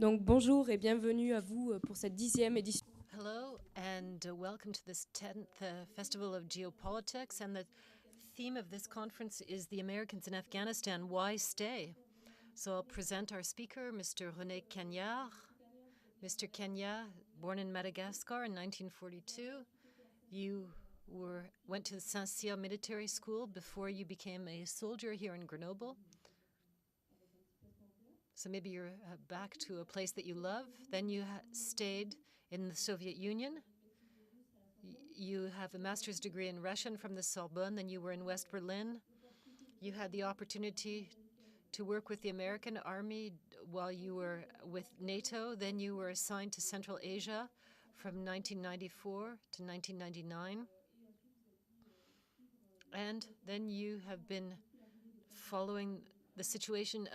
Donc bonjour et bienvenue à vous pour cette 10e édition. Hello and welcome to this 10th Festival of Geopolitics, and the theme of this conference is the Americans in Afghanistan, why stay? So I'll present our speaker, Mr. René CAGNAT. Mr. CAGNAT, born in Madagascar in 1942. You went to the Saint-Cyr military school before you became a soldier here in Grenoble. So maybe you're back to a place that you love. Then you stayed in the Soviet Union. You have a master's degree in Russian from the Sorbonne. Then you were in West Berlin. You had the opportunity to work with the American Army while you were with NATO. Then you were assigned to Central Asia from 1994 to 1999. And then you have been following the situation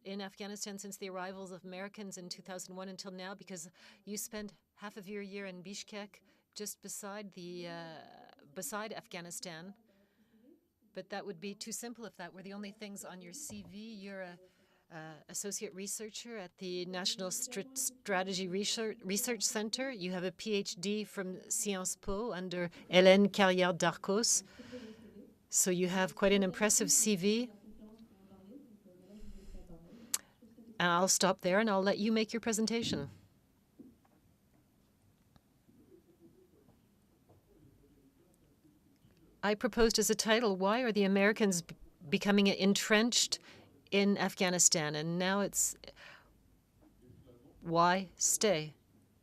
in Afghanistan since the arrivals of Americans in 2001 until now, because you spent half of your year in Bishkek, just beside Afghanistan. But that would be too simple if that were the only things on your CV. You're an associate researcher at the National Strategy Research Center. You have a PhD from Sciences Po under Hélène Carrière-Darcos. So you have quite an impressive CV. And I'll stop there and I'll let you make your presentation. I proposed as a title, why are the Americans becoming entrenched in Afghanistan? And now it's why stay?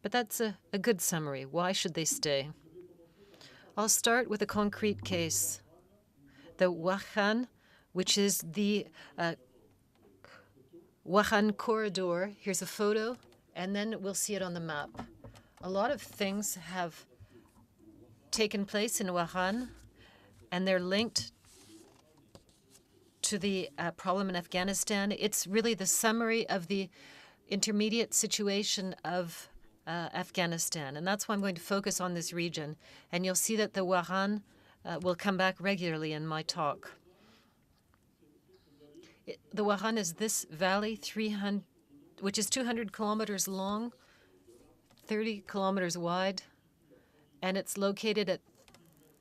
But that's a good summary. Why should they stay? I'll start with a concrete case. The Wuhan, which is the Wuhan corridor. Here's a photo, and then we'll see it on the map. A lot of things have taken place in Wuhan, and they're linked to the problem in Afghanistan. It's really the summary of the intermediate situation of Afghanistan, and that's why I'm going to focus on this region. And you'll see that the Wuhan will come back regularly in my talk. The Wuhan is this valley, which is 200 kilometers long, 30 kilometers wide, and it's located at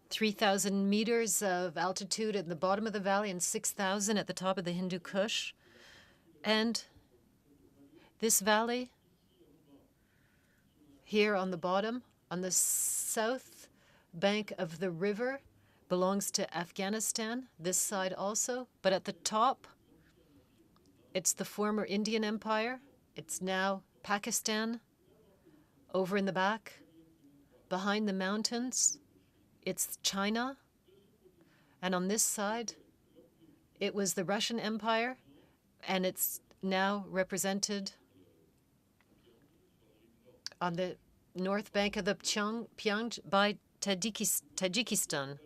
3,000 meters of altitude at the bottom of the valley and 6,000 at the top of the Hindu Kush. And this valley here on the bottom, on the south bank of the river, belongs to Afghanistan, this side also, but at the top, it's the former Indian Empire. It's now Pakistan. Over in the back, behind the mountains, it's China. And on this side, it was the Russian Empire, and it's now represented on the north bank of the Pyang by Tajikistan.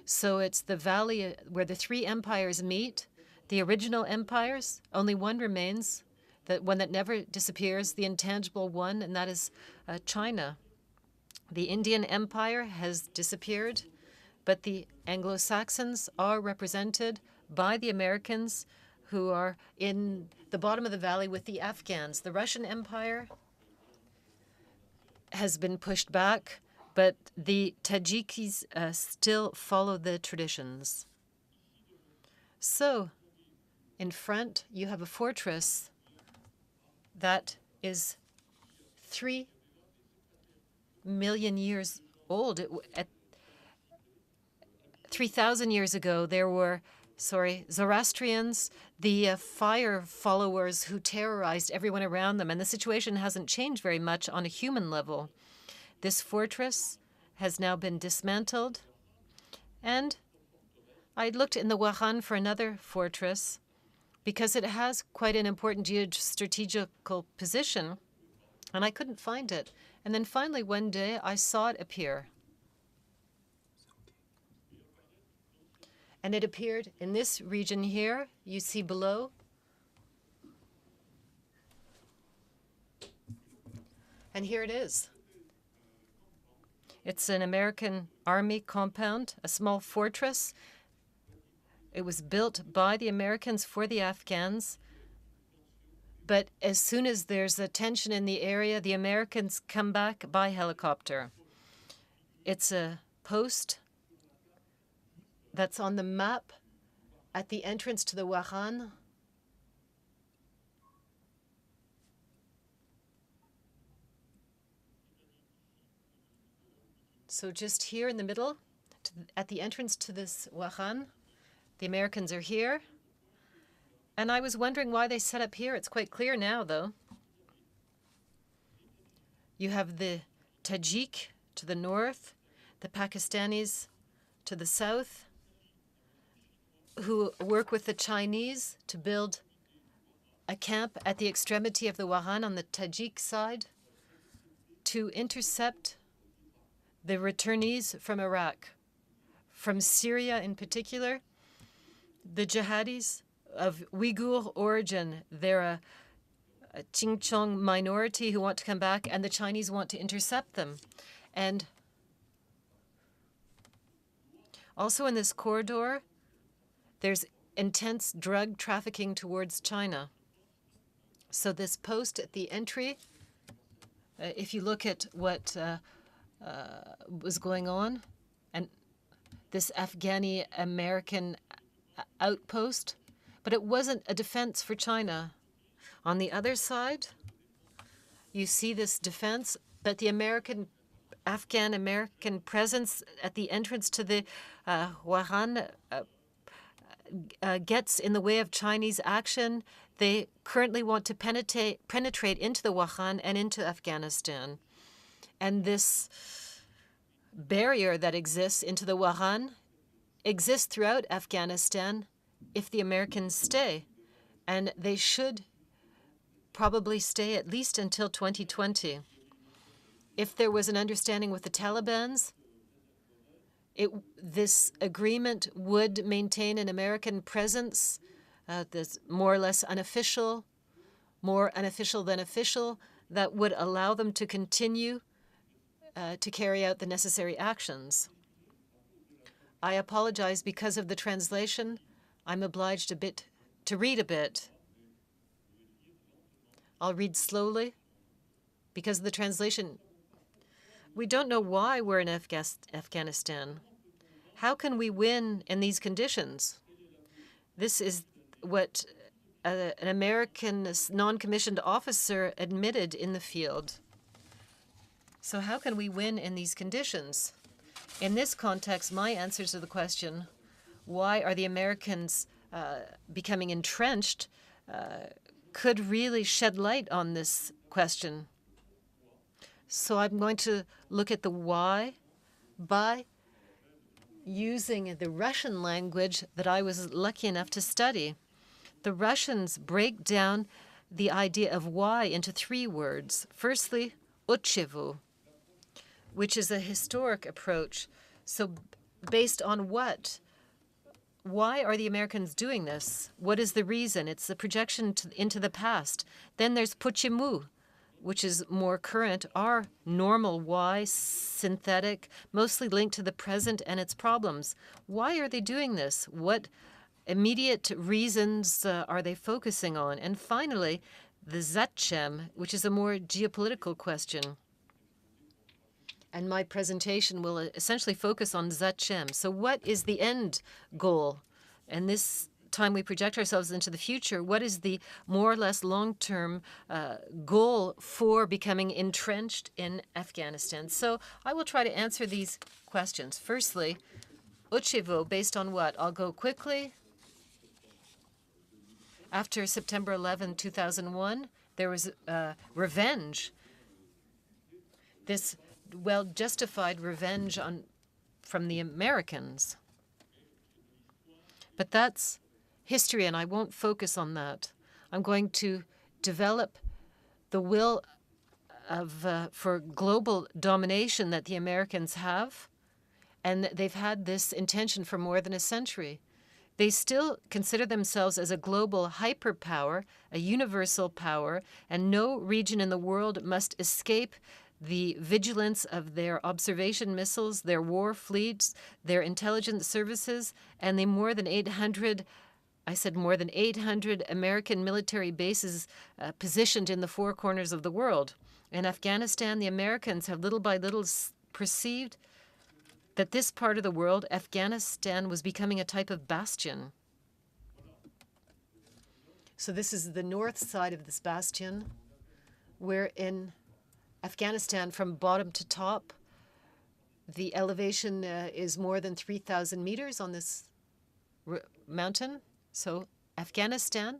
So it's the valley where the three empires meet. The original empires, only one remains, the one that never disappears, the intangible one, and that is China. The Indian Empire has disappeared, but the Anglo-Saxons are represented by the Americans, who are in the bottom of the valley with the Afghans. The Russian Empire has been pushed back, but the Tajikis still follow the traditions. So, in front, you have a fortress that is 3 million years old. At 3,000 years ago, there were, Zoroastrians, the fire followers who terrorized everyone around them, and the situation hasn't changed very much on a human level. This fortress has now been dismantled, and I looked in the Wuhan for another fortress, because it has quite an important geostrategical position, and I couldn't find it. And then finally, one day, I saw it appear. And it appeared in this region here, you see below. And here it is. It's an American Army compound, a small fortress. It was built by the Americans for the Afghans. But as soon as there's a tension in the area, the Americans come back by helicopter. It's a post that's on the map at the entrance to the Wuhan. So just here in the middle, at the entrance to this Wuhan, the Americans are here. And I was wondering why they set up here. It's quite clear now, though. You have the Tajik to the north, the Pakistanis to the south, who work with the Chinese to build a camp at the extremity of the Wuhan on the Tajik side to intercept the returnees from Iraq, from Syria in particular. The jihadis of Uyghur origin, they're a Xinjiang minority who want to come back, and the Chinese want to intercept them. And also in this corridor, there's intense drug trafficking towards China. So this post at the entry, if you look at what was going on, and this Afghani American outpost, but it wasn't a defense for China. On the other side, you see this defense, but the Afghan-American presence at the entrance to the Wuhan gets in the way of Chinese action. They currently want to penetrate into the Wuhan and into Afghanistan. And this barrier that exists into the Wuhan exists throughout Afghanistan if the Americans stay. And they should probably stay at least until 2020. If there was an understanding with the Taliban, this agreement would maintain an American presence that's more or less unofficial, more unofficial than official, that would allow them to continue to carry out the necessary actions. I apologize because of the translation. I'm obliged to read a bit. I'll read slowly because of the translation. We don't know why we're in Afghanistan. How can we win in these conditions? This is what an American non-commissioned officer admitted in the field. So how can we win in these conditions? In this context, my answers to the question, why are the Americans becoming entrenched, could really shed light on this question. So I'm going to look at the why by using the Russian language that I was lucky enough to study. The Russians break down the idea of why into 3 words. Firstly, uchevu, which is a historic approach. So based on what? Why are the Americans doing this? What is the reason? It's the projection into the past. Then there's почему, which is more current, our normal why, synthetic, mostly linked to the present and its problems. Why are they doing this? What immediate reasons are they focusing on? And finally, the zачем, which is a more geopolitical question. And my presentation will essentially focus on zачем. So what is the end goal? And this time we project ourselves into the future, what is the more or less long-term goal for becoming entrenched in Afghanistan? So I will try to answer these questions. Firstly, uchevu, based on what? I'll go quickly. After September 11, 2001, there was revenge. This well-justified revenge from the Americans. But that's history, and I won't focus on that. I'm going to develop the will for global domination that the Americans have, and they've had this intention for more than a century. They still consider themselves as a global hyperpower, a universal power, and no region in the world must escape the vigilance of their observation missiles, their war fleets, their intelligence services, and the more than 800 I said more than 800 American military bases positioned in the four corners of the world. In Afghanistan, the Americans have little by little perceived that this part of the world, Afghanistan, was becoming a type of bastion. So this is the north side of this bastion, where in Afghanistan, from bottom to top, the elevation is more than 3,000 meters on this mountain. So Afghanistan,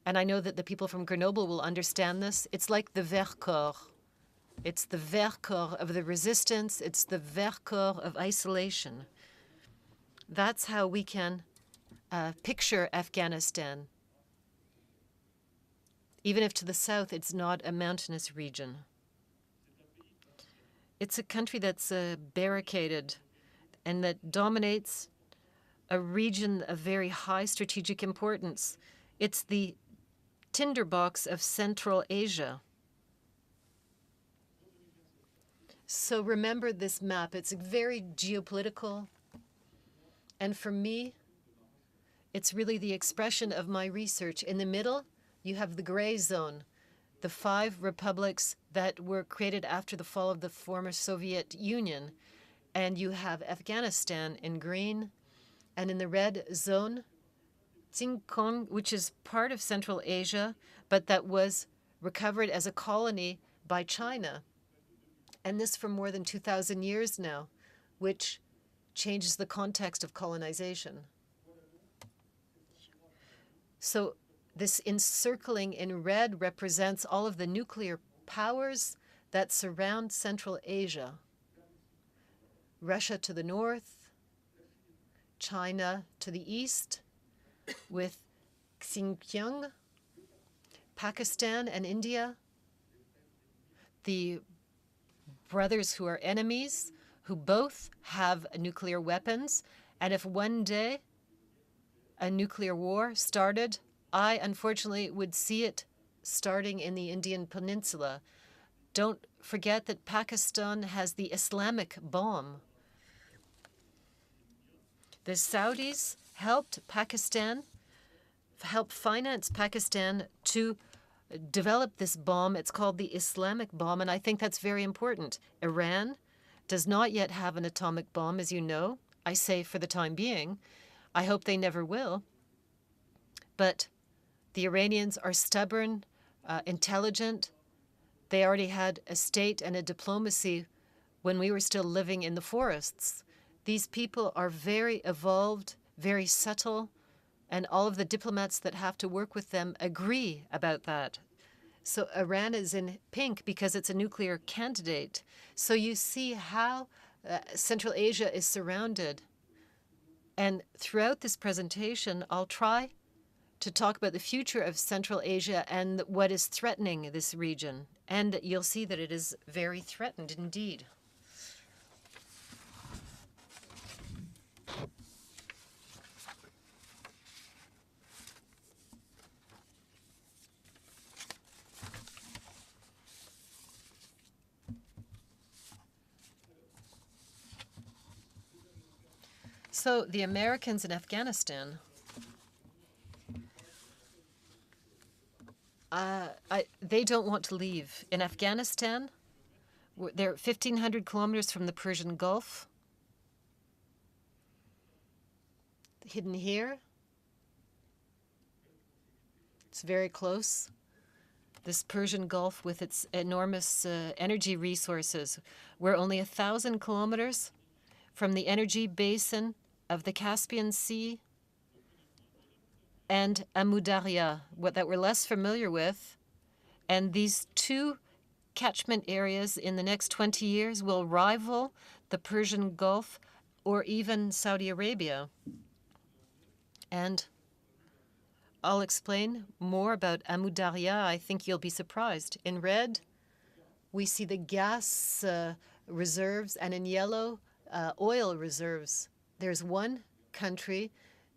and I know that the people from Grenoble will understand this, it's like the Vercors. It's the Vercors of the resistance. It's the Vercors of isolation. That's how we can picture Afghanistan, even if to the south it's not a mountainous region. It's a country that's barricaded and that dominates a region of very high strategic importance. It's the tinderbox of Central Asia. So remember this map. It's very geopolitical. And for me, it's really the expression of my research. In the middle, you have the gray zone, the 5 republics that were created after the fall of the former Soviet Union. And you have Afghanistan in green. And in the red zone, Xinjiang, which is part of Central Asia, but that was recovered as a colony by China. And this for more than 2,000 years now, which changes the context of colonization. So this encircling in red represents all of the nuclear powers that surround Central Asia. Russia to the north, China to the east, with Xinjiang, Pakistan and India, the brothers who are enemies, who both have nuclear weapons. And if one day a nuclear war started, I unfortunately would see it starting in the Indian Peninsula. Don't forget that Pakistan has the Islamic bomb. The Saudis helped finance Pakistan to develop this bomb. It's called the Islamic bomb, and I think that's very important. Iran does not yet have an atomic bomb, as you know. I say for the time being. I hope they never will. But the Iranians are stubborn, intelligent. They already had a state and a diplomacy when we were still living in the forests. These people are very evolved, very subtle, and all of the diplomats that have to work with them agree about that. So Iran is in pink because it's a nuclear candidate. So you see how Central Asia is surrounded. And throughout this presentation, I'll try to talk about the future of Central Asia and what is threatening this region. And you'll see that it is very threatened indeed. So the Americans in Afghanistan, they don't want to leave. In Afghanistan, they're 1,500 kilometers from the Persian Gulf. Hidden here. It's very close. This Persian Gulf with its enormous energy resources. We're only 1,000 kilometers from the energy basin of the Caspian Sea and Amu Darya, that we're less familiar with. And these two catchment areas in the next 20 years will rival the Persian Gulf or even Saudi Arabia. And I'll explain more about Amu Darya. I think you'll be surprised. In red, we see the gas reserves, and in yellow, oil reserves. There's one country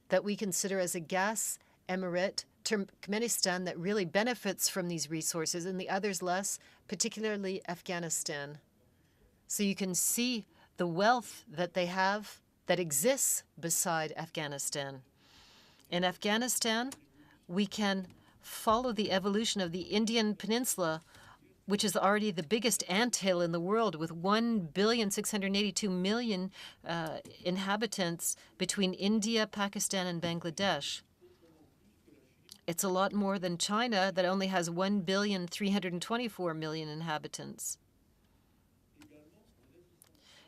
that we consider as a gas emirate, Turkmenistan, that really benefits from these resources, and the others less, particularly Afghanistan. So you can see the wealth that they have that exists beside Afghanistan. In Afghanistan, we can follow the evolution of the Indian Peninsula, which is already the biggest anthill in the world with 1,682,000,000 inhabitants between India, Pakistan, and Bangladesh. It's a lot more than China that only has 1,324,000,000 inhabitants.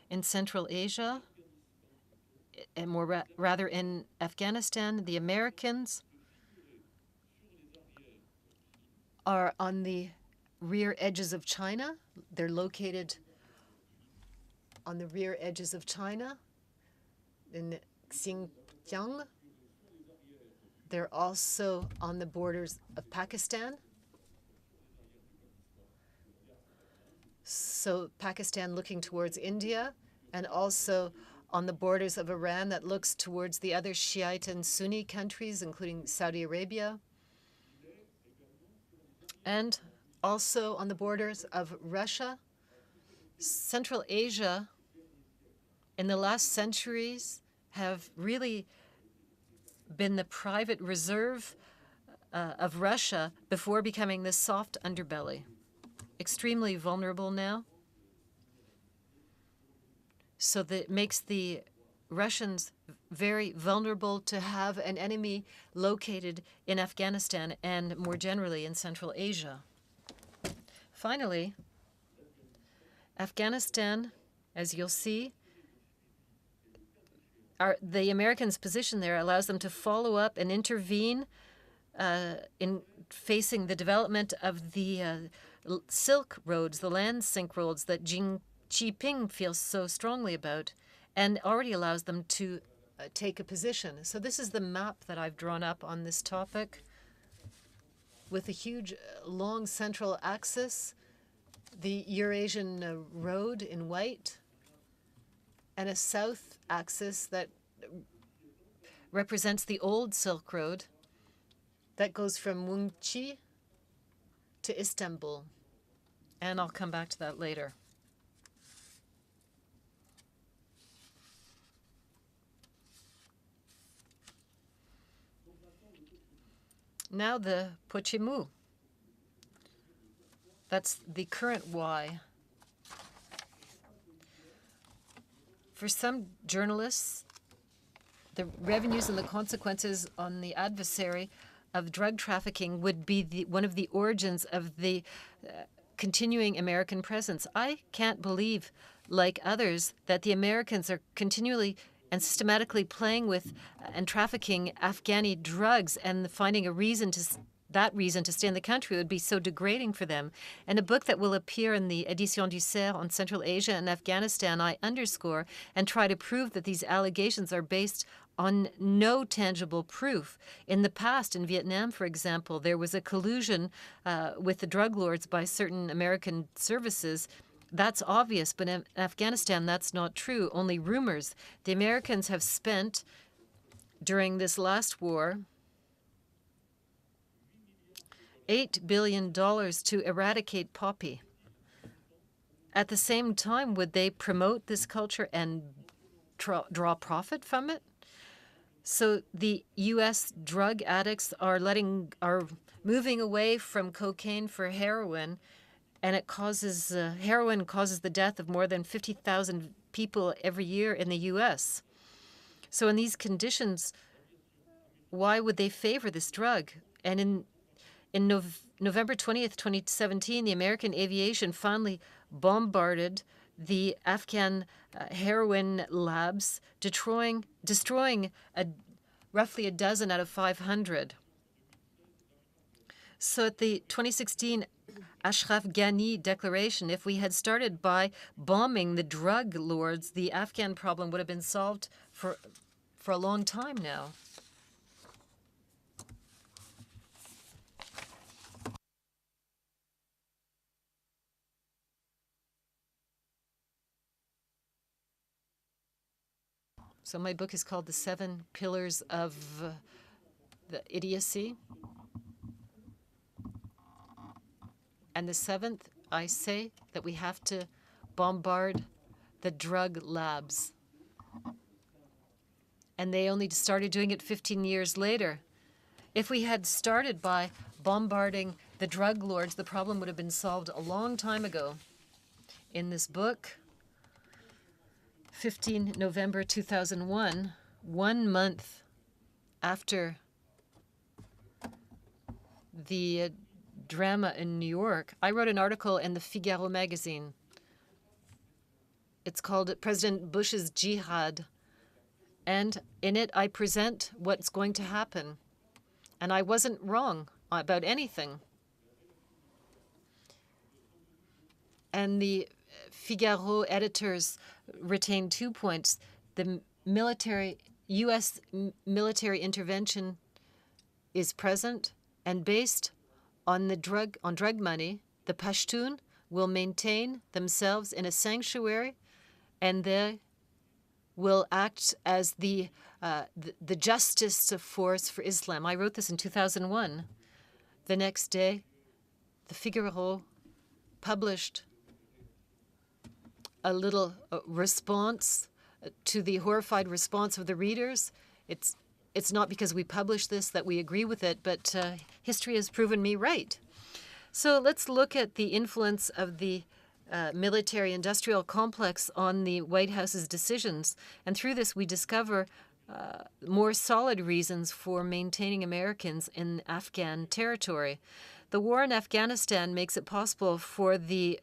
In Central Asia, and rather in Afghanistan, the Americans are on the rear edges of China. They're located on the rear edges of China in Xinjiang. They're also on the borders of Pakistan. So Pakistan looking towards India, and also on the borders of Iran that looks towards the other Shiite and Sunni countries, including Saudi Arabia. And also on the borders of Russia. Central Asia, in the last centuries, have really been the private reserve of Russia before becoming this soft underbelly. Extremely vulnerable now. So that makes the Russians very vulnerable to have an enemy located in Afghanistan and more generally in Central Asia. Finally, Afghanistan, as you'll see, the Americans' position there allows them to follow up and intervene in facing the development of the Silk Roads, the land sink roads that Xi Jinping feels so strongly about, and already allows them to take a position. So this is the map that I've drawn up on this topic with a huge long central axis, the Eurasian road in white, and a south axis that represents the old Silk Road that goes from Urumqi to Istanbul. And I'll come back to that later. Now the Pochimu. That's the current Y. For some journalists, the revenues and the consequences on the adversary of drug trafficking would be one of the origins of the continuing American presence. I can't believe, like others, that the Americans are continually and systematically playing with and trafficking Afghani drugs and finding a reason to stay in the country would be so degrading for them. In a book that will appear in the Édition du Cerf on Central Asia and Afghanistan, I underscore and try to prove that these allegations are based on no tangible proof. In the past, in Vietnam, for example, there was a collusion with the drug lords by certain American services. That's obvious, but in Afghanistan, that's not true. Only rumors. The Americans have spent, during this last war, $8 billion to eradicate poppy. At the same time, would they promote this culture and draw profit from it? So the U.S. drug addicts are moving away from cocaine for heroin, and heroin causes the death of more than 50,000 people every year in the U.S. So in these conditions, why would they favor this drug? And in November 20th, 2017, the American aviation finally bombarded the Afghan heroin labs, destroying roughly a dozen out of 500. So at the 2016 Ashraf Ghani declaration, if we had started by bombing the drug lords, the Afghan problem would have been solved for a long time now. So my book is called The 7 Pillars of the Idiocy. And the seventh, I say that we have to bombard the drug labs. and they only started doing it 15 years later. If we had started by bombarding the drug lords, the problem would have been solved a long time ago. In this book, 15 November 2001, 1 month after the drama in New York, I wrote an article in the Figaro magazine. It's called President Bush's Jihad. And in it, I present what's going to happen. And I wasn't wrong about anything. And the Figaro editors retained 2 points. The U.S. military intervention is present, and based on drug money, the Pashtun will maintain themselves in a sanctuary, and they will act as the justice force for Islam. I wrote this in 2001. The next day, the Figaro published a little response to the horrified response of the readers. It's not because we published this that we agree with it, but history has proven me right. So let's look at the influence of the military-industrial complex on the White House's decisions. And through this, we discover more solid reasons for maintaining Americans in Afghan territory. The war in Afghanistan makes it possible for the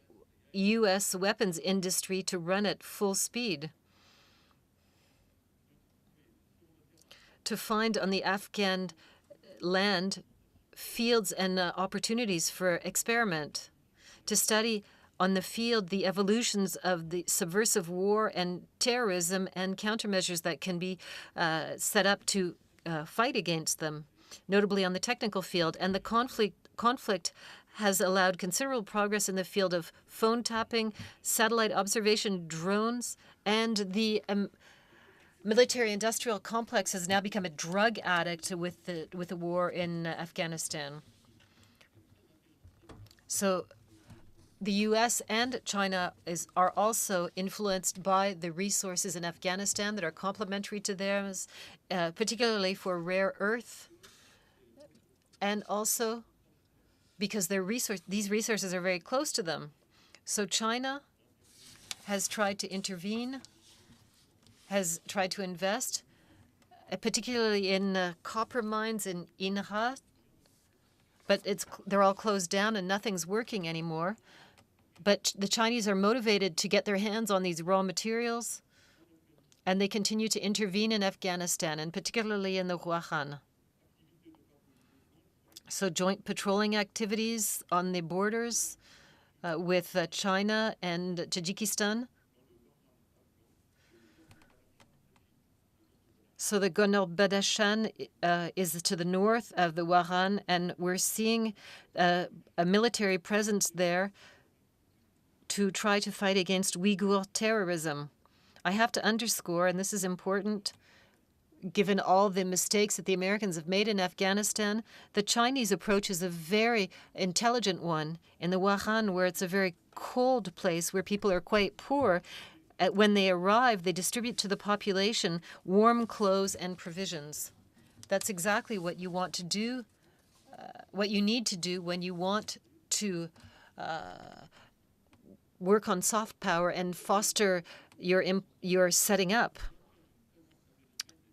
U.S. weapons industry to run at full speed, to find on the Afghan land fields and opportunities for experiment, to study on the field the evolutions of the subversive war and terrorism and countermeasures that can be set up to fight against them, notably on the technical field. And the conflict has allowed considerable progress in the field of phone tapping, satellite observation, drones, and the military-industrial complex has now become a drug addict with the war in Afghanistan. So the U.S. and China are also influenced by the resources in Afghanistan that are complementary to theirs, particularly for rare earth, and also because these resources are very close to them. So China has tried to intervene, has tried to invest, particularly in copper mines in Inha, but they're all closed down and nothing's working anymore. But the Chinese are motivated to get their hands on these raw materials, and they continue to intervene in Afghanistan, and particularly in the Wuhan. So joint patrolling activities on the borders with China and Tajikistan. So the Ghani is to the north of the Wuhan, and we're seeing a military presence there to try to fight against Uyghur terrorism. I have to underscore, and this is important, given all the mistakes that the Americans have made in Afghanistan, the Chinese approach is a very intelligent one. In the Wuhan, where it's a very cold place, where people are quite poor, when they arrive, they distribute to the population warm clothes and provisions. That's exactly what you want to do, what you need to do when you want to work on soft power and foster your setting up.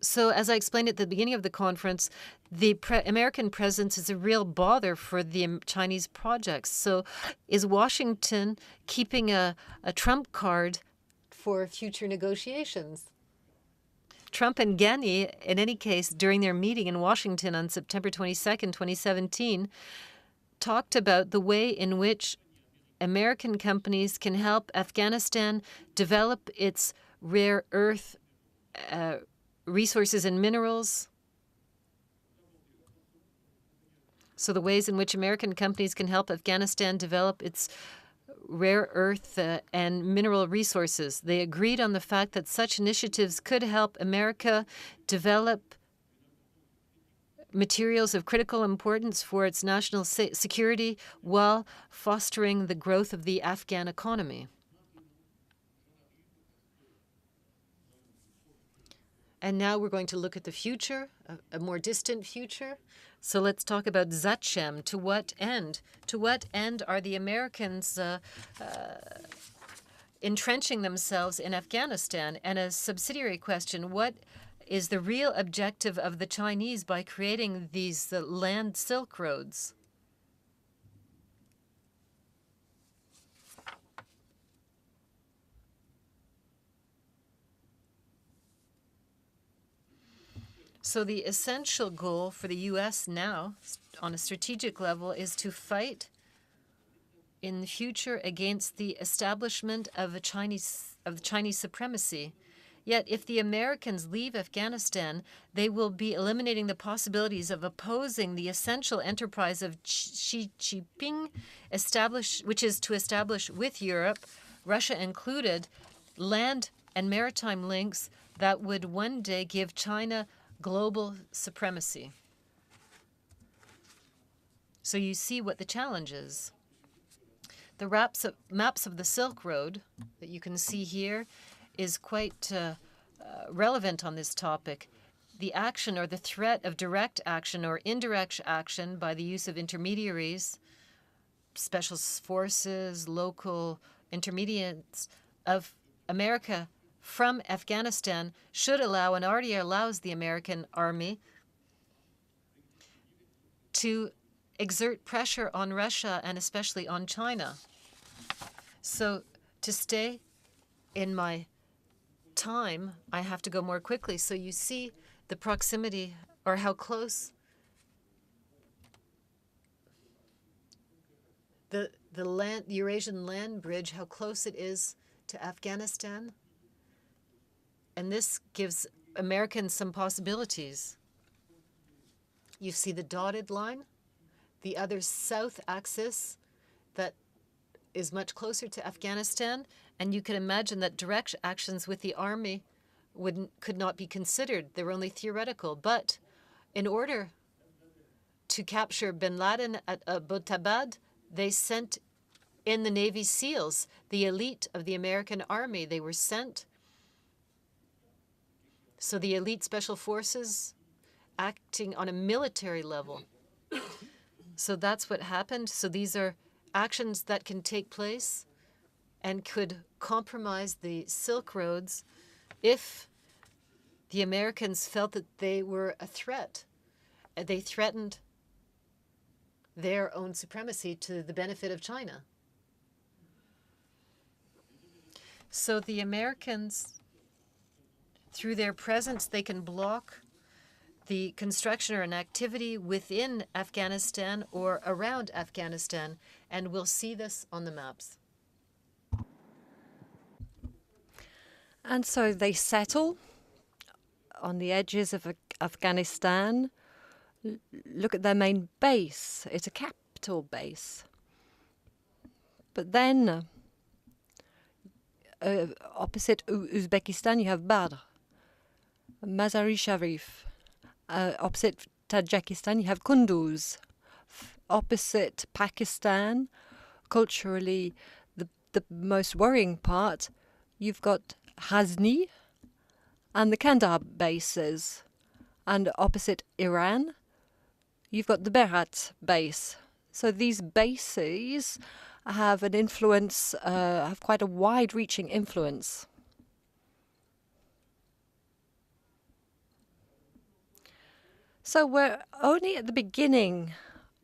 So as I explained at the beginning of the conference, the American presence is a real bother for the Chinese projects. So is Washington keeping a trump card for future negotiations? Trump and Ghani, in any case, during their meeting in Washington on September 22nd, 2017, talked about the way in which American companies can help Afghanistan develop its rare earth resources and minerals. So the ways in which American companies can help Afghanistan develop its rare earth and mineral resources. They agreed on the fact that such initiatives could help America develop materials of critical importance for its national security while fostering the growth of the Afghan economy. And now we're going to look at the future, a more distant future. So let's talk about Zachem. To what end? To what end are the Americans entrenching themselves in Afghanistan? And a subsidiary question, what is the real objective of the Chinese by creating these land silk roads? So the essential goal for the U.S. now, on a strategic level, is to fight in the future against the establishment of Chinese supremacy. Yet if the Americans leave Afghanistan, they will be eliminating the possibilities of opposing the essential enterprise of Xi Jinping, which is to establish with Europe, Russia included, land and maritime links that would one day give China global supremacy. So you see what the challenge is. The maps of the Silk Road that you can see here is quite relevant on this topic. The action or the threat of direct action or indirect action by the use of intermediaries, special forces, local intermediates of America from Afghanistan should allow, and already allows, the American army to exert pressure on Russia and especially on China. So to stay in my time, I have to go more quickly. So you see the proximity, or how close the Eurasian land bridge, how close it is to Afghanistan. And this gives Americans some possibilities. You see the dotted line, the other south axis that is much closer to Afghanistan, and you can imagine that direct actions with the army could not be considered. They're only theoretical. But in order to capture bin Laden at Abbottabad, they sent in the Navy SEALs, the elite of the American army. They were sent. So the elite special forces acting on a military level. So that's what happened. So these are actions that can take place and could compromise the Silk Roads if the Americans felt that they were a threat. They threatened their own supremacy to the benefit of China. So the Americans, through their presence, they can block the construction or an activity within Afghanistan or around Afghanistan, and we'll see this on the maps. And so they settle on the edges of Afghanistan. Look at their main base. It's a capital base. But then, opposite Uzbekistan, you have Badr, Mazar-e Sharif. Opposite Tajikistan, you have Kunduz. Opposite Pakistan, culturally, the most worrying part, you've got Ghazni and the Kandahar bases. And opposite Iran, you've got the Berat base. So these bases have an influence, have quite a wide-reaching influence. So we're only at the beginning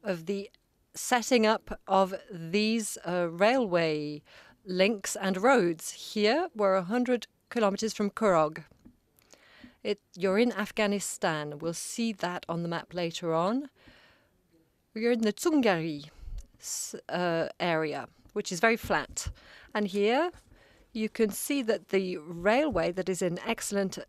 of the setting up of these railway links and roads. Here we're 100 kilometers from Kurog. You're in Afghanistan. We'll see that on the map later on. You're in the Tsungari area, which is very flat. And here you can see that the railway that is in excellent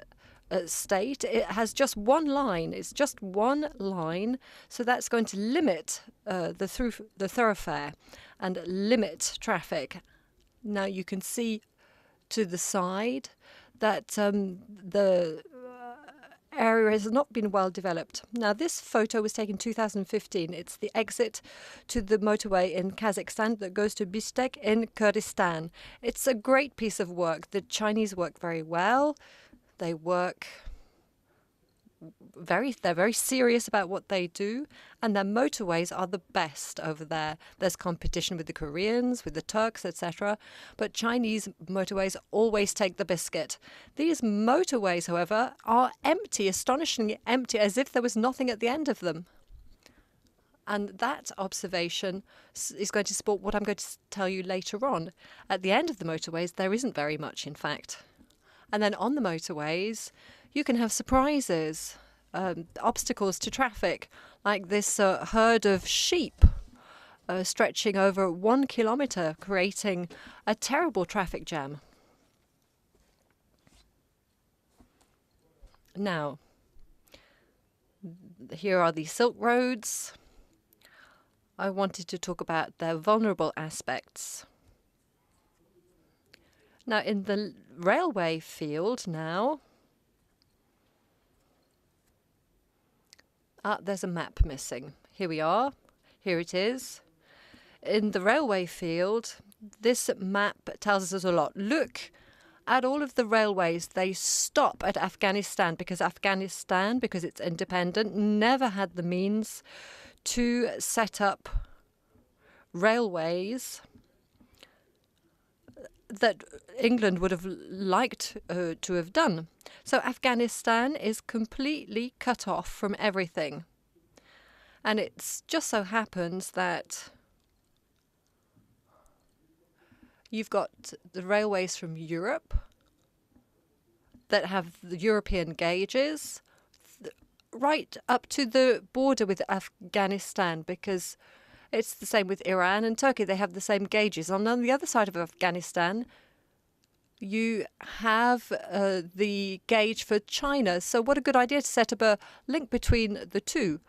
state, it has just one line. It's just one line, so that's going to limit the thoroughfare and limit traffic. Now you can see to the side that the area has not been well developed. Now this photo was taken in 2015. It's the exit to the motorway in Kazakhstan that goes to Bishkek in Kurdistan. It's a great piece of work. The Chinese work very well. They work they're very serious about what they do, and their motorways are the best over there. There's competition with the Koreans, with the Turks, etc. But Chinese motorways always take the biscuit. These motorways, however, are empty, astonishingly empty, as if there was nothing at the end of them. And that observation is going to support what I'm going to tell you later on. At the end of the motorways, there isn't very much, in fact. And then on the motorways, you can have surprises, obstacles to traffic, like this herd of sheep stretching over 1 kilometre, creating a terrible traffic jam. Now, here are the Silk Roads. I wanted to talk about their vulnerable aspects. Now, in the railway field now, there's a map missing. Here we are. Here it is. In the railway field, this map tells us a lot. Look at all of the railways. They stop at Afghanistan, because it's independent, never had the means to set up railways that England would have liked to have done. So Afghanistan is completely cut off from everything. And it just so happens that you've got the railways from Europe that have the European gauges right up to the border with Afghanistan, because it's the same with Iran and Turkey. They have the same gauges. And on the other side of Afghanistan, you have the gauge for China. So what a good idea to set up a link between the two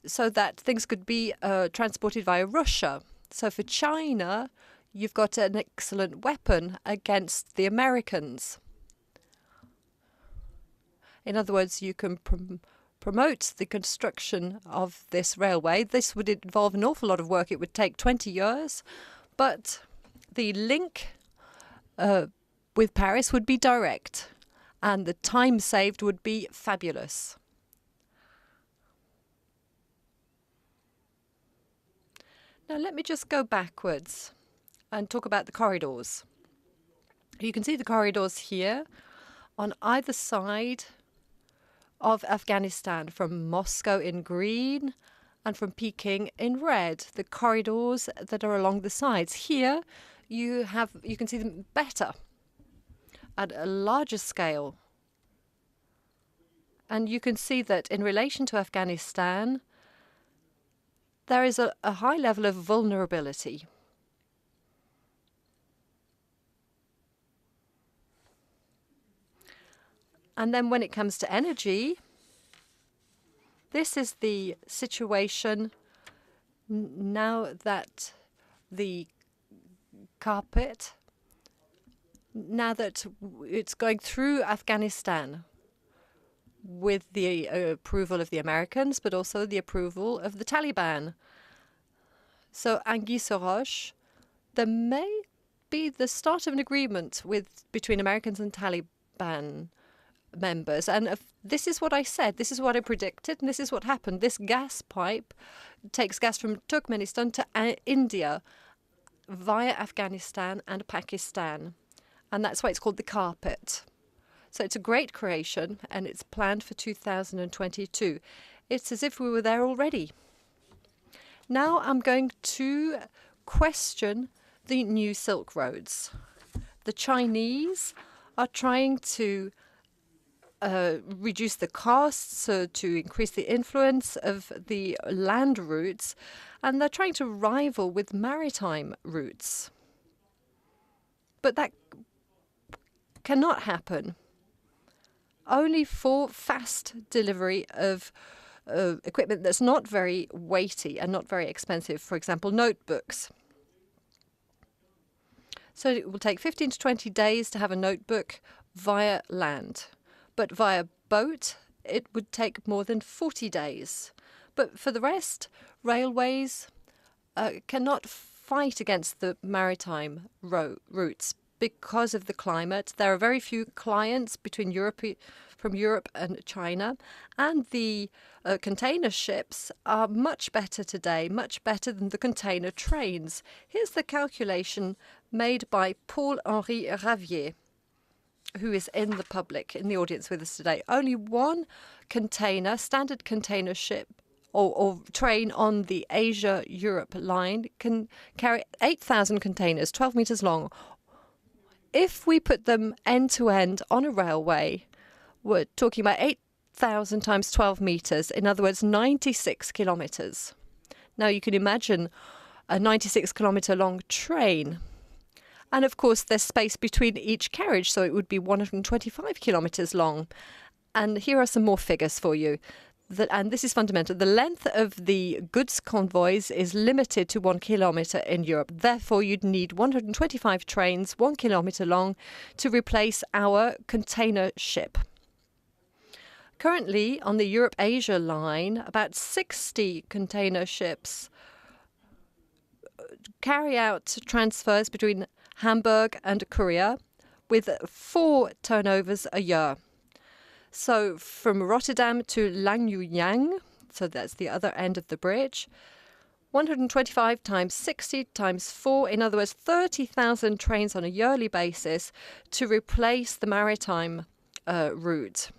so that things could be transported via Russia. So for China, you've got an excellent weapon against the Americans. In other words, you can promote the construction of this railway. This would involve an awful lot of work. It would take 20 years, but the link with Paris would be direct, and the time saved would be fabulous. Now let me just go backwards and talk about the corridors. You can see the corridors here on either side of Afghanistan, from Moscow in green and from Peking in red, the corridors that are along the sides. Here you can see them better at a larger scale. And you can see that in relation to Afghanistan, there is a high level of vulnerability. And then when it comes to energy, this is the situation now that the carpet, now that it's going through Afghanistan with the approval of the Americans, but also the approval of the Taliban. So Anguille-sur-Roche, there may be the start of an agreement between Americans and Taliban members. And this is what I said, this is what I predicted, and this is what happened. This gas pipe takes gas from Turkmenistan to India via Afghanistan and Pakistan. And that's why it's called the carpet. So it's a great creation, and it's planned for 2022. It's as if we were there already. Now I'm going to question the new Silk Roads. The Chinese are trying to reduce the costs, to increase the influence of the land routes, and they're trying to rival with maritime routes. But that cannot happen. Only for fast delivery of equipment that's not very weighty and not very expensive, for example, notebooks. So it will take 15 to 20 days to have a notebook via land. But via boat, it would take more than 40 days. But for the rest, railways cannot fight against the maritime routes because of the climate. There are very few clients from Europe and China, and the container ships are much better today, much better than the container trains. Here's the calculation made by Paul-Henri Ravier, who is in the audience with us today. Only one standard container ship or train on the Asia-Europe line can carry 8,000 containers, 12 meters long. If we put them end to end on a railway, we're talking about 8,000 times 12 meters, in other words, 96 kilometers. Now you can imagine a 96-kilometer long train. And of course, there's space between each carriage, so it would be 125 kilometers long. And here are some more figures for you. And this is fundamental. The length of the goods convoys is limited to 1 kilometer in Europe. Therefore, you'd need 125 trains, 1 kilometer long, to replace our container ship. Currently, on the Europe-Asia line, about 60 container ships carry out transfers between Hamburg and Korea with 4 turnovers a year. So from Rotterdam to Langyuyang, so that's the other end of the bridge, 125 times 60 times 4, in other words, 30,000 trains on a yearly basis to replace the maritime route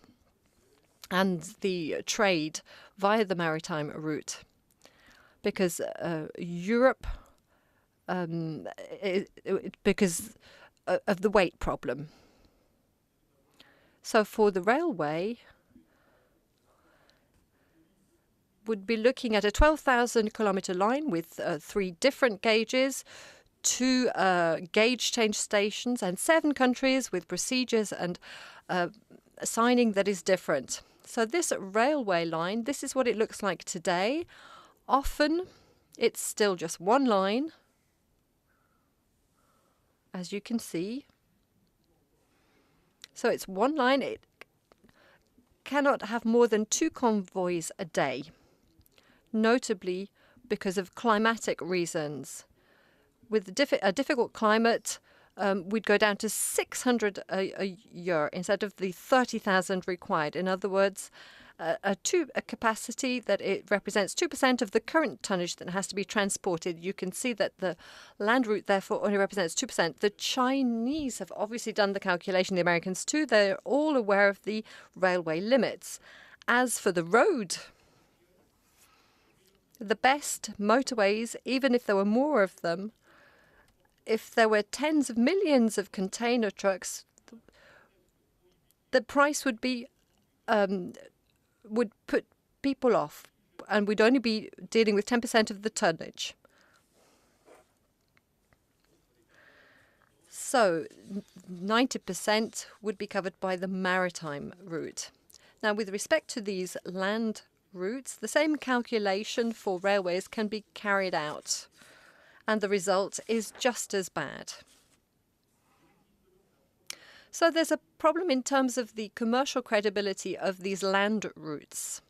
and the trade via the maritime route. Because Europe, because of the weight problem. So for the railway, would be looking at a 12,000-kilometer line with 3 different gauges, 2 gauge change stations, and 7 countries with procedures and signing that is different. So this railway line, this is what it looks like today. Often, it's still just one line, as you can see. So it's one line. It cannot have more than 2 convoys a day, notably because of climatic reasons. With a difficult climate, we'd go down to 600 a year instead of the 30,000 required. In other words, a capacity that it represents 2% of the current tonnage that has to be transported. You can see that the land route, therefore, only represents 2%. The Chinese have obviously done the calculation, the Americans too. They're all aware of the railway limits. As for the road, the best motorways, even if there were more of them, if there were tens of millions of container trucks, the price would be would put people off, and we'd only be dealing with 10% of the tonnage. So 90% would be covered by the maritime route. Now, with respect to these land routes, the same calculation for railways can be carried out, and the result is just as bad. So there's a problem in terms of the commercial credibility of these land routes.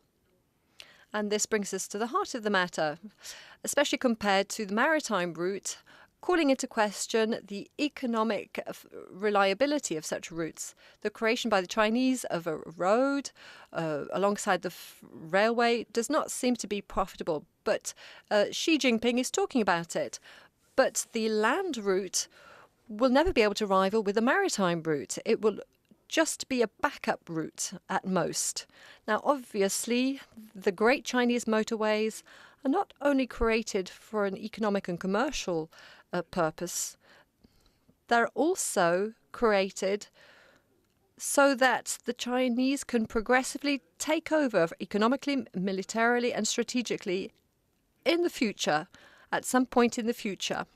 And this brings us to the heart of the matter, especially compared to the maritime route, calling into question the economic reliability of such routes. The creation by the Chinese of a road alongside the railway does not seem to be profitable, but Xi Jinping is talking about it. But the land route will never be able to rival with the maritime route. It will just be a backup route at most. Now, obviously, the great Chinese motorways are not only created for an economic and commercial purpose, they're also created so that the Chinese can progressively take over economically, militarily, and strategically in the future, at some point in the future.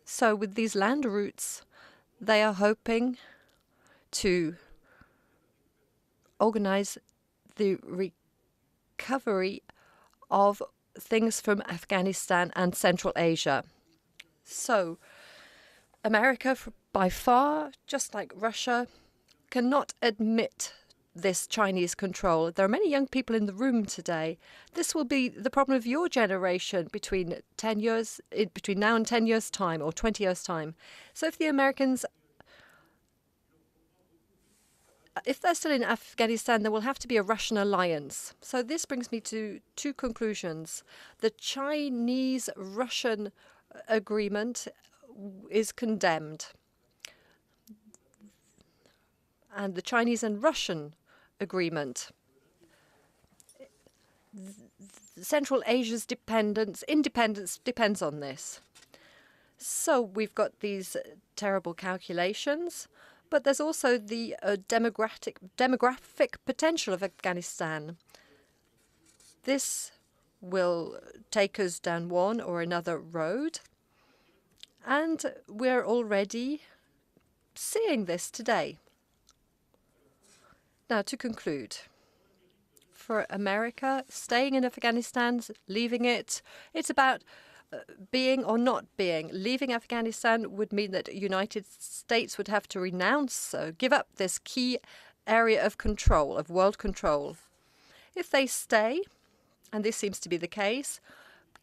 So with these land routes, they are hoping to organize the recovery of things from Afghanistan and Central Asia. So America, by far, just like Russia, cannot admit this Chinese control. There are many young people in the room today. This will be the problem of your generation between now and 10 years' time or 20 years' time. So if the Americans, if they're still in Afghanistan, there will have to be a Russian alliance. So this brings me to two conclusions. The Chinese-Russian agreement is condemned. And the Chinese and Russian agreement, Central Asia's independence depends on this. So we've got these terrible calculations, but there's also the demographic potential of Afghanistan. This will take us down one or another road, and we're already seeing this today. Now, to conclude, for America, staying in Afghanistan, leaving it, it's about being or not being. Leaving Afghanistan would mean that the United States would have to renounce, give up this key area of control, of world control. If they stay, and this seems to be the case,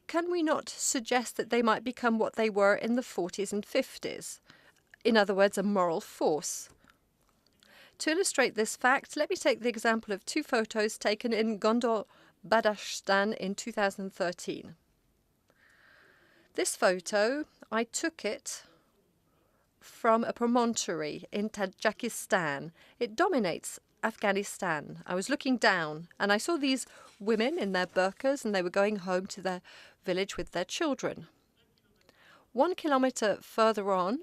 can we not suggest that they might become what they were in the 40s and 50s? In other words, a moral force. To illustrate this fact, let me take the example of two photos taken in Gondor, Badastan in 2013. This photo, I took it from a promontory in Tajikistan. It dominates Afghanistan. I was looking down and I saw these women in their burqas and they were going home to their village with their children. 1 kilometer further on,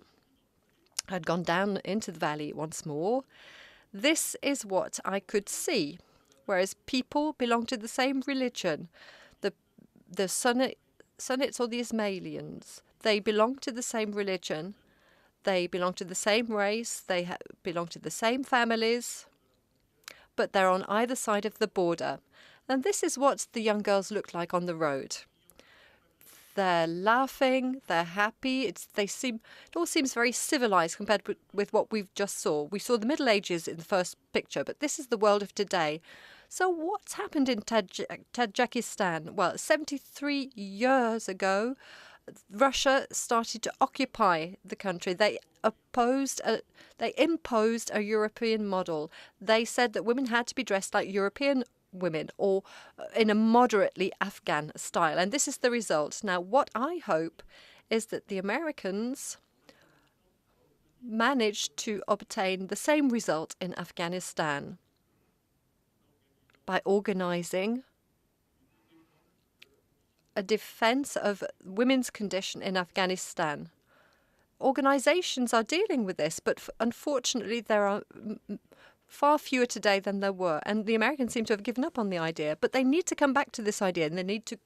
I'd gone down into the valley once more. This is what I could see, whereas people belong to the same religion. The Sunnis or the Ismailians, they belong to the same religion, they belong to the same race, they belong to the same families, but they're on either side of the border. And this is what the young girls look like on the road. They're laughing, they're happy. It all seems very civilized compared with what we've just saw. We saw the Middle Ages in the first picture, but this is the world of today. So what's happened in Tajikistan? Well, 73 years ago, Russia started to occupy the country. They imposed a European model. They said that women had to be dressed like European women or in a moderately Afghan style. And this is the result. Now, what I hope is that the Americans managed to obtain the same result in Afghanistan by organizing a defense of women's condition in Afghanistan. Organizations are dealing with this, but unfortunately there are far fewer today than there were. And the Americans seem to have given up on the idea. But they need to come back to this idea, and they need to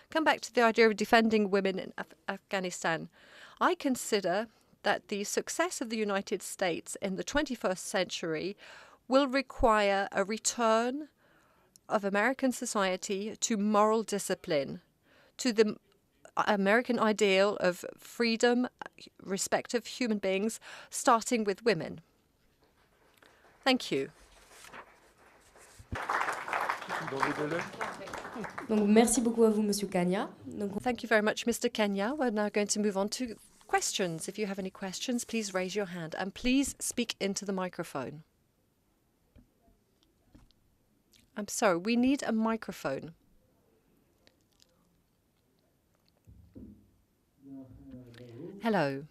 come back to the idea of defending women in Afghanistan. I consider that the success of the United States in the 21st century will require a return of American society to moral discipline, to the American ideal of freedom, respect of human beings, starting with women. Thank you. Donc, merci beaucoup à vous, Monsieur CAGNAT. Thank you very much, Mr. CAGNAT. We're now going to move on to questions. If you have any questions, please raise your hand and please speak into the microphone. I'm sorry, we need a microphone. Hello.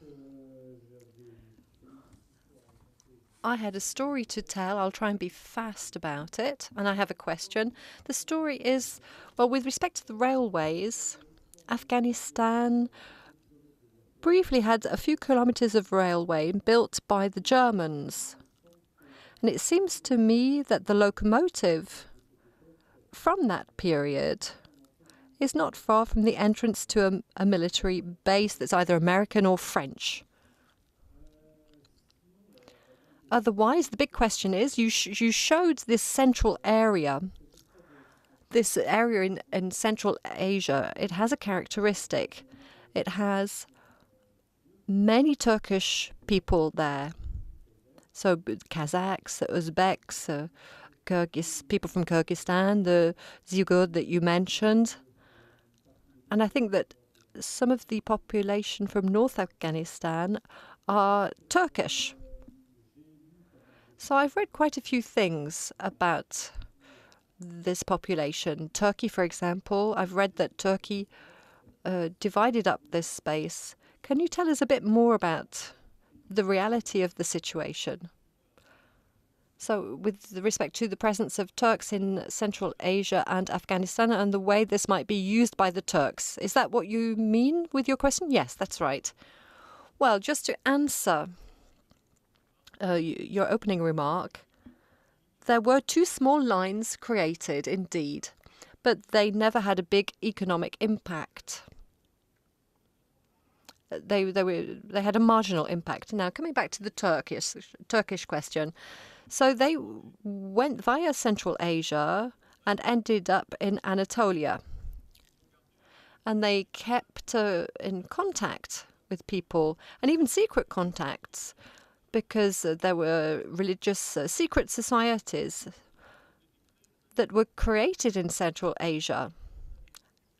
I had a story to tell. I'll try and be fast about it. And I have a question. The story is, well, with respect to the railways, Afghanistan briefly had a few kilometers of railway built by the Germans. And it seems to me that the locomotive from that period is not far from the entrance to a military base that's either American or French. Otherwise, the big question is, you showed this central area, in Central Asia. It has a characteristic. It has many Turkish people there. So Kazakhs, Uzbeks, people from Kyrgyzstan, the Zyugur that you mentioned. And I think that some of the population from North Afghanistan are Turkish. So I've read quite a few things about this population. Turkey, for example, I've read that Turkey divided up this space. Can you tell us a bit more about the reality of the situation? So with respect to the presence of Turks in Central Asia and Afghanistan and the way this might be used by the Turks. Is that what you mean with your question? Yes, that's right. Well, just to answer your opening remark, there were 2 small lines created, indeed, but they never had a big economic impact. They had a marginal impact. Now, coming back to the Turkish question. So they went via Central Asia and ended up in Anatolia. And they kept in contact with people, and even secret contacts, because there were religious secret societies that were created in Central Asia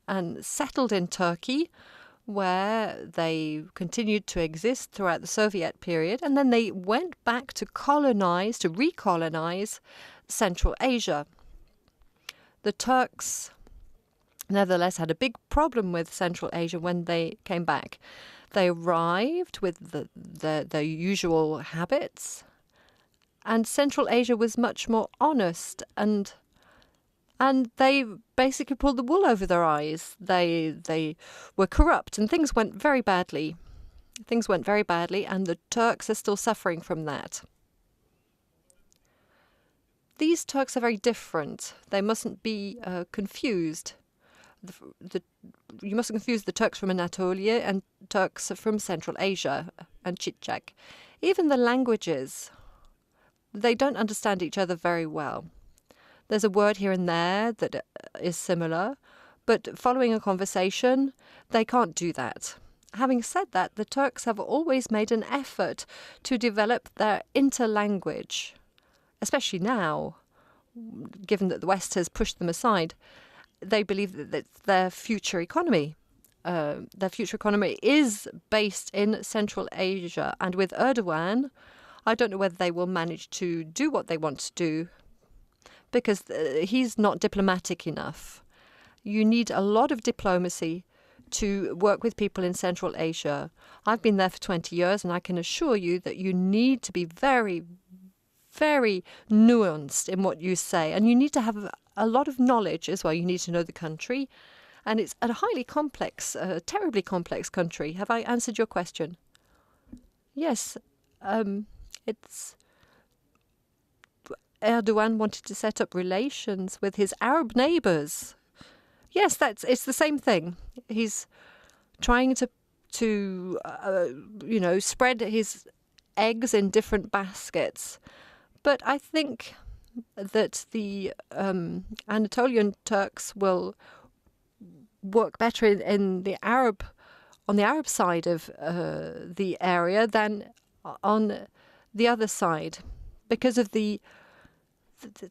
and settled in Turkey, where they continued to exist throughout the Soviet period, and then they went back to recolonize Central Asia. The Turks, nevertheless, had a big problem with Central Asia when they came back. They arrived with their usual habits, and Central Asia was much more honest, and they basically pulled the wool over their eyes. They were corrupt, and things went very badly. Things went very badly, and the Turks are still suffering from that. These Turks are very different. They mustn't be confused. You mustn't confuse the Turks from Anatolia and Turks from Central Asia and Chitchak. Even the languages, they don't understand each other very well. There's a word here and there that is similar, but following a conversation, they can't do that. Having said that, the Turks have always made an effort to develop their interlanguage, especially now, given that the West has pushed them aside. They believe that their future economy is based in Central Asia. And with Erdogan, I don't know whether they will manage to do what they want to do, because he's not diplomatic enough. You need a lot of diplomacy to work with people in Central Asia. I've been there for 20 years, and I can assure you that you need to be very, very nuanced in what you say. And you need to have a lot of knowledge as well. You need to know the country. And it's a highly complex, terribly complex country. Have I answered your question? Yes. It's... Erdogan wanted to set up relations with his Arab neighbours. Yes, it's the same thing. He's trying to spread his eggs in different baskets. But I think that the Anatolian Turks will work better on the Arab side of the area than on the other side, because of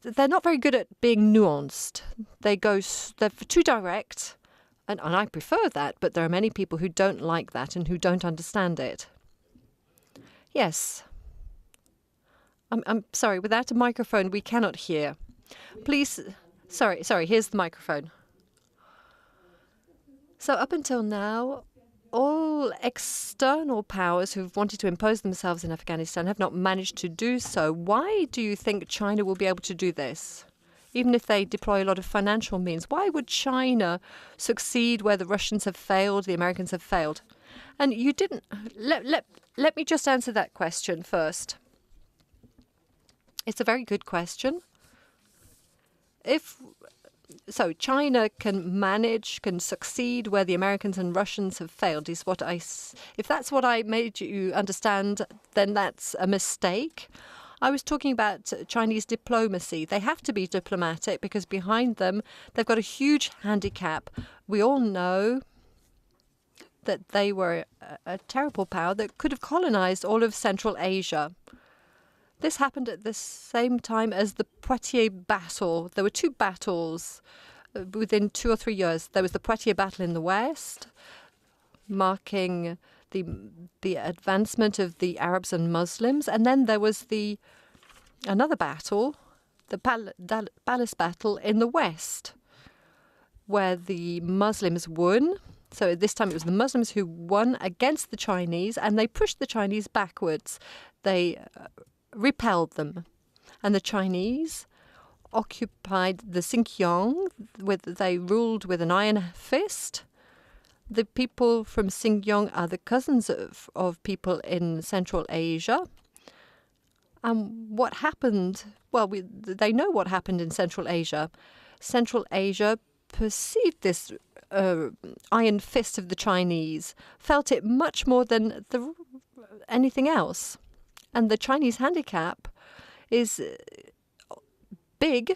they're not very good at being nuanced. They're too direct, and I prefer that, but there are many people who don't like that and who don't understand it. Yes. I'm sorry, without a microphone we cannot hear. Please, sorry, here's the microphone. So up until now, all external powers who've wanted to impose themselves in Afghanistan have not managed to do so. Why do you think China will be able to do this? Even if they deploy a lot of financial means, why would China succeed where the Russians have failed, the Americans have failed? And you didn't... Let me just answer that question first. It's a very good question. So China can succeed where the Americans and Russians have failed, if that's what I made you understand, then that's a mistake. I was talking about Chinese diplomacy. They have to be diplomatic because behind them, they've got a huge handicap. We all know that they were a terrible power that could have colonized all of Central Asia. This happened at the same time as the Poitiers battle. There were two battles within 2 or 3 years. There was the Poitiers battle in the west, marking the advancement of the Arabs and Muslims, and then there was another battle, the Palace battle in the west, where the Muslims won. So this time it was the Muslims who won against the Chinese, and they pushed the Chinese backwards. They repelled them. And the Chinese occupied the Xinjiang, they ruled with an iron fist. The people from Xinjiang are the cousins of people in Central Asia. And what happened? Well, they know what happened in Central Asia. Central Asia perceived this iron fist of the Chinese, felt it much more than anything else. And the Chinese handicap is bigger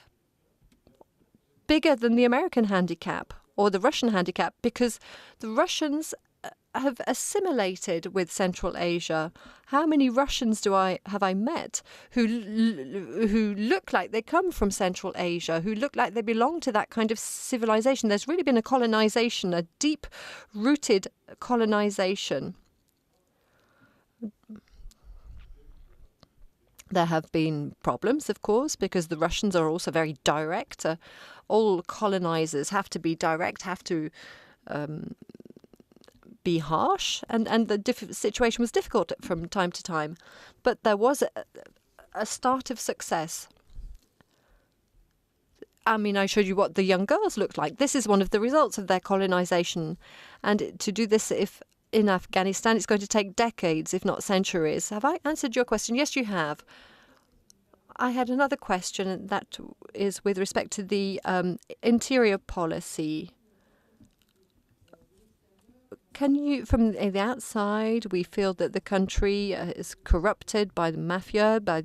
than the American handicap or the Russian handicap, because the Russians have assimilated with Central Asia. How many Russians have I met who look like they come from Central Asia, who look like they belong to that kind of civilization? There's really been a colonization, a deep-rooted colonization. There have been problems, of course, because the Russians are also very direct. All colonizers have to be direct, have to be harsh, and the situation was difficult from time to time. But there was a start of success. I mean, I showed you what the young girls looked like. This is one of the results of their colonization. And to do this in Afghanistan, it's going to take decades, if not centuries. Have I answered your question? Yes, you have. I had another question, and that is with respect to the interior policy. Can you, from the outside, we feel that the country is corrupted by the mafia, by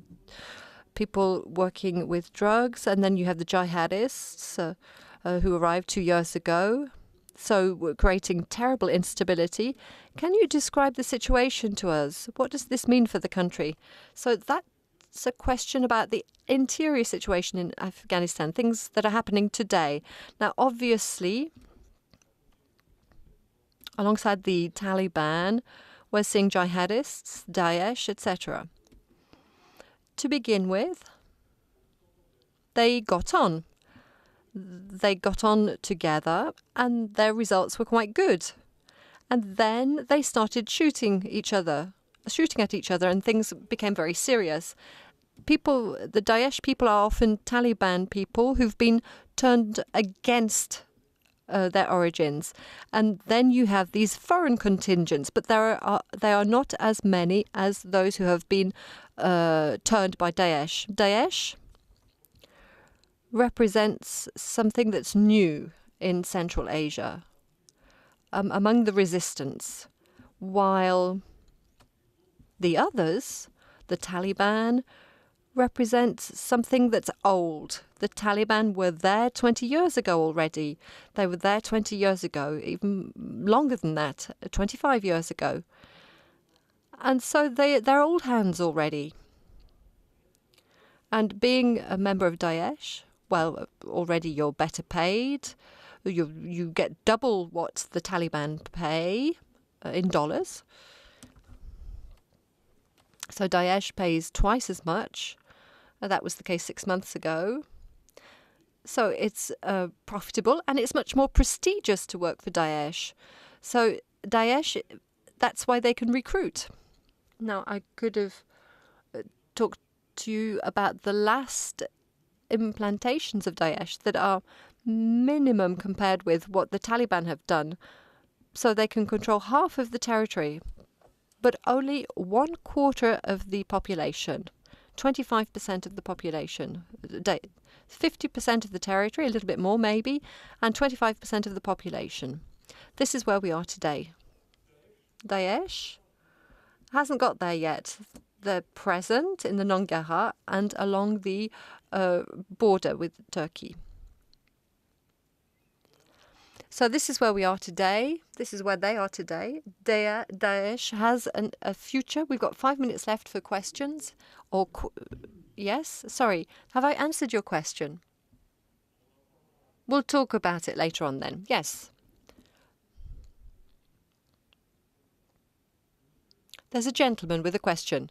people working with drugs, and then you have the jihadists who arrived 2 years ago. So we're creating terrible instability. Can you describe the situation to us? What does this mean for the country? So that's a question about the interior situation in Afghanistan, things that are happening today. Now, obviously, alongside the Taliban, we're seeing jihadists, Daesh, etc. To begin with, they got on. They got on together, and their results were quite good. And then they started shooting at each other, and things became very serious. The Daesh people are often Taliban people who've been turned against their origins. And then you have these foreign contingents, but they are not as many as those who have been turned by Daesh. Daesh represents something that's new in Central Asia among the resistance, while the others, the Taliban, represents something that's old. The Taliban were there 20 years ago already. They were there 20 years ago, even longer than that, 25 years ago. And so they're old hands already. And being a member of Daesh, well, already you're better paid. You get double what the Taliban pay in dollars. So Daesh pays twice as much. That was the case 6 months ago. So it's profitable, and it's much more prestigious to work for Daesh. So Daesh, that's why they can recruit. Now, I could have talked to you about the last implantations of Daesh that are minimum compared with what the Taliban have done. So they can control half of the territory, but only 1/4 of the population, 25% of the population, 50% of the territory, a little bit more maybe, and 25% of the population. This is where we are today. Daesh hasn't got there yet. They're present in the Nangarhar and along the border with Turkey. So this is where we are today. This is where they are today. Daesh has a future. We've got 5 minutes left for questions. Yes? Sorry. Have I answered your question? We'll talk about it later on then. Yes. There's a gentleman with a question.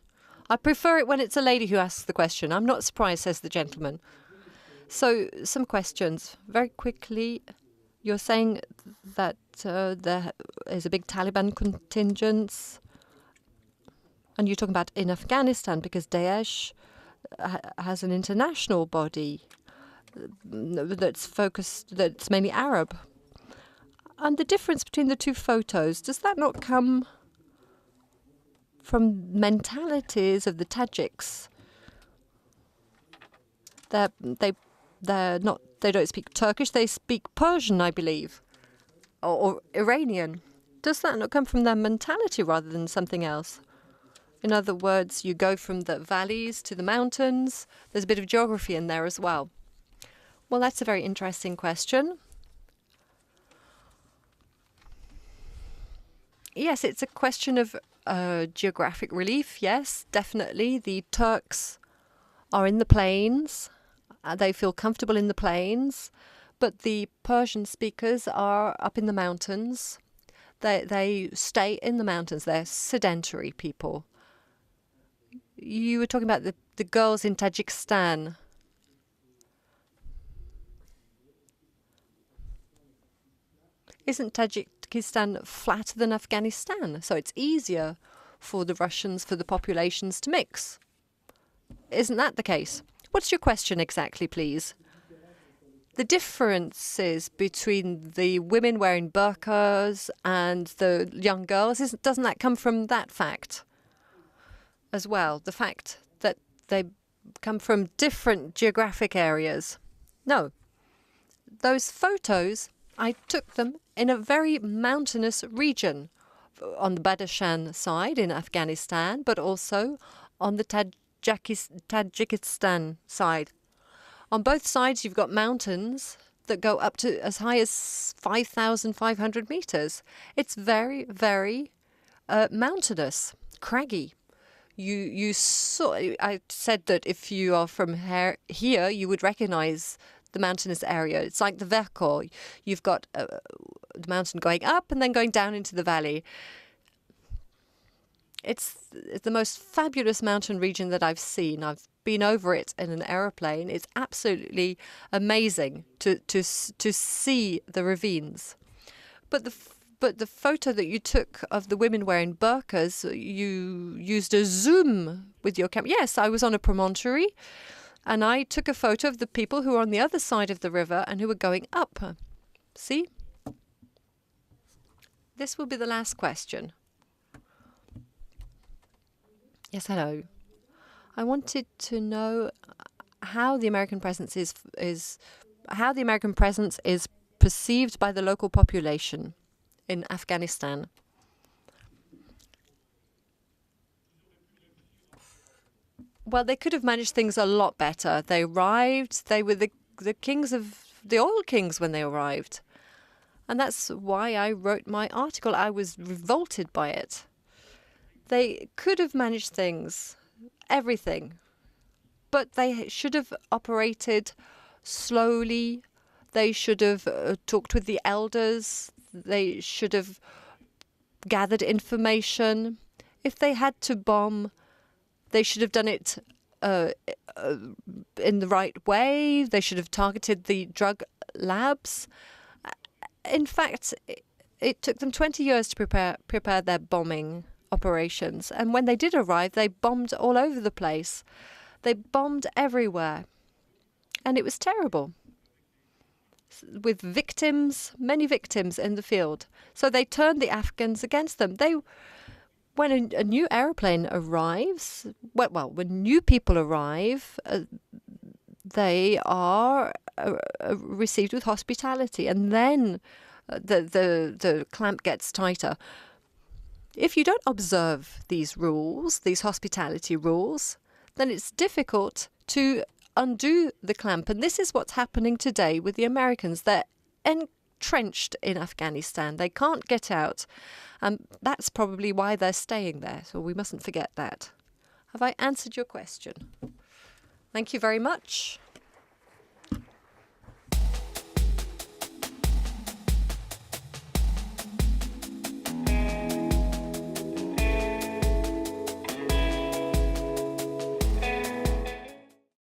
I prefer it when it's a lady who asks the question. I'm not surprised, says the gentleman. So, some questions. Very quickly, you're saying that there is a big Taliban contingent, and you're talking about in Afghanistan because Daesh has an international body that's mainly Arab. And the difference between the two photos, does that not come from mentalities of the Tajiks? They don't speak Turkish, they speak Persian, I believe, or Iranian. Does that not come from their mentality rather than something else? In other words, you go from the valleys to the mountains. There's a bit of geography in there as well. Well, that's a very interesting question. Yes, it's a question of geographic relief. Yes, definitely. The Turks are in the plains. They feel comfortable in the plains. But the Persian speakers are up in the mountains. They stay in the mountains. They're sedentary people. You were talking about the girls in Tajikistan. Isn't Tajikistan flatter than Afghanistan? So it's easier for the Russians, for the populations to mix. Isn't that the case? What's your question exactly, please? The differences between the women wearing burqas and the young girls, doesn't that come from that fact as well? The fact that they come from different geographic areas? No. Those photos, I took them in a very mountainous region on the Badashan side in Afghanistan, but also on the Tajikistan side. On both sides, you've got mountains that go up to as high as 5,500 meters. It's very, very mountainous, craggy. I said that if you are from here, you would recognize the mountainous area. It's like the Vercors. You've got the mountain going up and then going down into the valley. It's the most fabulous mountain region that I've seen. I've been over it in an aeroplane. It's absolutely amazing to see the ravines. But the photo that you took of the women wearing burqas, you used a zoom with your camera. Yes, I was on a promontory, and I took a photo of the people who were on the other side of the river and who were going up. See? This will be the last question. Yes, hello. I wanted to know how the American presence is perceived by the local population in Afghanistan. Well, they could have managed things a lot better. They arrived. They were the kings of the oil kings when they arrived, and that's why I wrote my article. I was revolted by it. They could have managed things, everything, but they should have operated slowly. They should have talked with the elders. They should have gathered information. If they had to bomb, they should have done it in the right way. They should have targeted the drug labs. In fact, it took them 20 years to prepare their bombing operations. And when they did arrive, they bombed all over the place. They bombed everywhere. And it was terrible. With victims, many victims in the field. So they turned the Afghans against them. When a new airplane arrives, when new people arrive, they are received with hospitality. And then the clamp gets tighter. If you don't observe these rules, these hospitality rules, then it's difficult to undo the clamp. And this is what's happening today with the Americans. They're entrenched in Afghanistan. They can't get out. And that's probably why they're staying there. So we mustn't forget that. Have I answered your question? Thank you very much.